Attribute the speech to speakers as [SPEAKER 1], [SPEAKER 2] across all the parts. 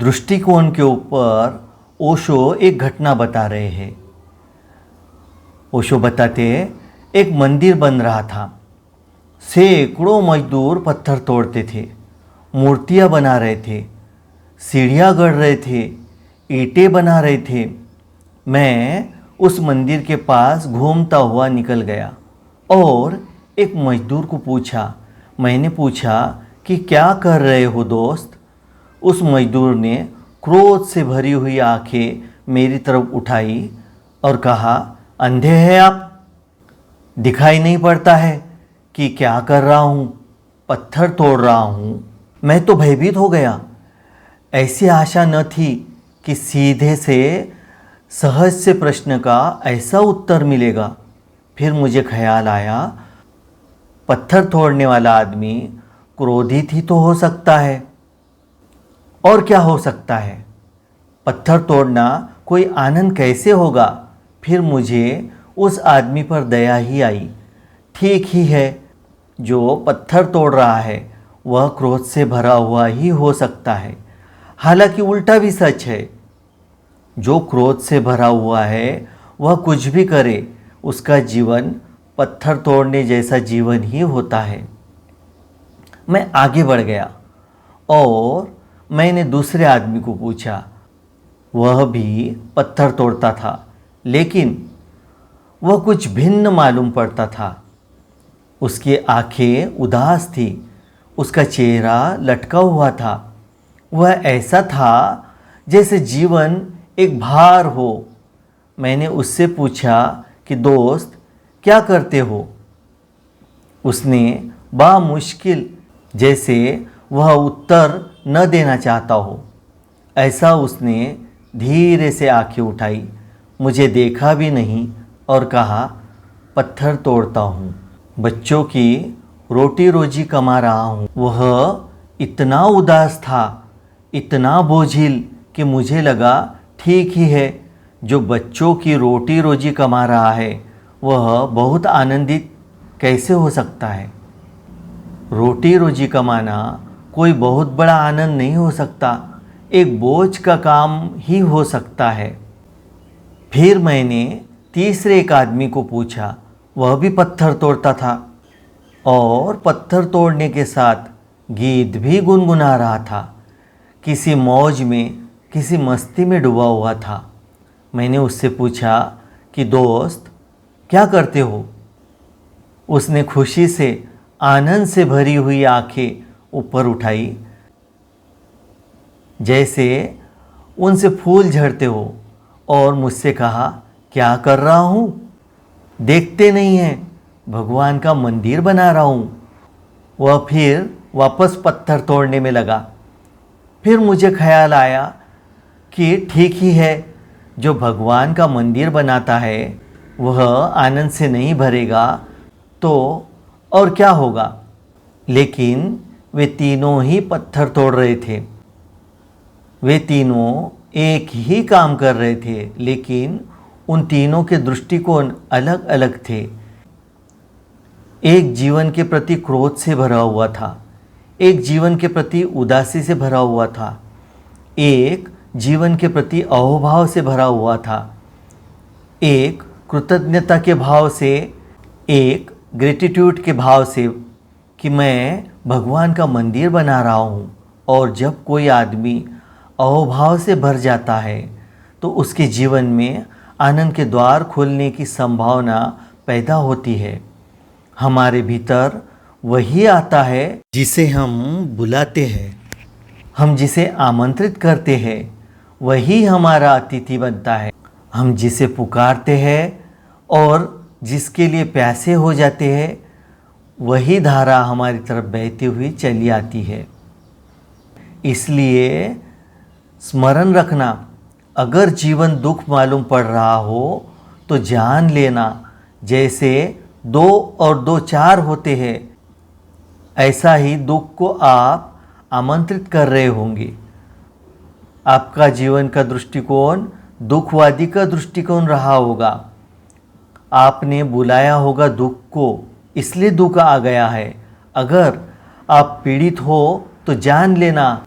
[SPEAKER 1] दृष्टिकोण के ऊपर ओशो एक घटना बता रहे हैं। ओशो बताते एक मंदिर बन रहा था। सैकड़ों मजदूर पत्थर तोड़ते थे, मूर्तियाँ बना रहे थे, सीढ़ियाँ गढ़ रहे थे, ईंटें बना रहे थे। मैं उस मंदिर के पास घूमता हुआ निकल गया और एक मजदूर को पूछा। मैंने पूछा कि क्या कर रहे हो दोस्त? उस मजदूर ने क्रोध से भरी हुई आंखें मेरी तरफ उठाई और कहा, अंधे हैं आप? दिखाई नहीं पड़ता है कि क्या कर रहा हूँ? पत्थर तोड़ रहा हूँ। मैं तो भयभीत हो गया। ऐसी आशा न थी कि सीधे से सहज से प्रश्न का ऐसा उत्तर मिलेगा। फिर मुझे ख्याल आया, पत्थर तोड़ने वाला आदमी क्रोधित ही तो हो सकता है। और क्या हो सकता है? पत्थर तोड़ना कोई आनंद कैसे होगा? फिर मुझे उस आदमी पर दया ही आई। ठीक ही है, जो पत्थर तोड़ रहा है वह क्रोध से भरा हुआ ही हो सकता है। हालांकि उल्टा भी सच है, जो क्रोध से भरा हुआ है वह कुछ भी करे, उसका जीवन पत्थर तोड़ने जैसा जीवन ही होता है। मैं आगे बढ़ गया और मैंने दूसरे आदमी को पूछा। वह भी पत्थर तोड़ता था, लेकिन वह कुछ भिन्न मालूम पड़ता था। उसकी आंखें उदास थी, उसका चेहरा लटका हुआ था। वह ऐसा था जैसे जीवन एक भार हो। मैंने उससे पूछा कि दोस्त, क्या करते हो? उसने बामुश्किल, जैसे वह उत्तर न देना चाहता हो, ऐसा उसने धीरे से आंखें उठाई, मुझे देखा भी नहीं और कहा, पत्थर तोड़ता हूँ, बच्चों की रोटी रोजी कमा रहा हूँ। वह इतना उदास था, इतना बोझिल कि मुझे लगा ठीक ही है, जो बच्चों की रोटी रोजी कमा रहा है वह बहुत आनंदित कैसे हो सकता है? रोटी रोजी कमाना कोई बहुत बड़ा आनंद नहीं हो सकता, एक बोझ का काम ही हो सकता है। फिर मैंने तीसरे एक आदमी को पूछा। वह भी पत्थर तोड़ता था और पत्थर तोड़ने के साथ गीत भी गुनगुना रहा था। किसी मौज में, किसी मस्ती में डूबा हुआ था। मैंने उससे पूछा कि दोस्त, क्या करते हो? उसने खुशी से, आनंद से भरी हुई आंखें ऊपर उठाई, जैसे उनसे फूल झड़ते हो, और मुझसे कहा, क्या कर रहा हूँ? देखते नहीं हैं, भगवान का मंदिर बना रहा हूँ। वह फिर वापस पत्थर तोड़ने में लगा। फिर मुझे ख्याल आया कि ठीक ही है, जो भगवान का मंदिर बनाता है वह आनंद से नहीं भरेगा तो और क्या होगा? लेकिन वे तीनों ही पत्थर तोड़ रहे थे। वे तीनों एक ही काम कर रहे थे, लेकिन उन तीनों के दृष्टिकोण अलग अलग थे। एक जीवन के प्रति क्रोध से भरा हुआ था, एक जीवन के प्रति उदासी से भरा हुआ था, एक जीवन के प्रति अहोभाव से भरा हुआ था, एक कृतज्ञता के भाव से, एक ग्रेटिट्यूड के भाव से कि मैं भगवान का मंदिर बना रहा हूँ। और जब कोई आदमी अहोभाव से भर जाता है तो उसके जीवन में आनंद के द्वार खोलने की संभावना पैदा होती है। हमारे भीतर वही आता है जिसे हम बुलाते हैं, हम जिसे आमंत्रित करते हैं वही हमारा अतिथि बनता है। हम जिसे पुकारते हैं और जिसके लिए प्यासे हो जाते हैं वही धारा हमारी तरफ बहती हुई चली आती है। इसलिए स्मरण रखना, अगर जीवन दुख मालूम पड़ रहा हो तो जान लेना, जैसे 2 और 2 4 होते हैं, ऐसा ही दुख को आप आमंत्रित कर रहे होंगे। आपका जीवन का दृष्टिकोण दुखवादी का दृष्टिकोण रहा होगा। आपने बुलाया होगा दुख को, इसलिए दुख आ गया है। अगर आप पीड़ित हो तो जान लेना,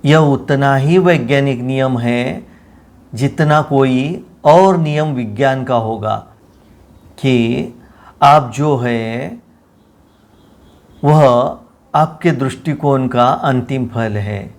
[SPEAKER 1] यह उतना ही वैज्ञानिक नियम है जितना कोई और नियम विज्ञान का होगा कि आप जो है वह आपके दृष्टिकोण का अंतिम फल है।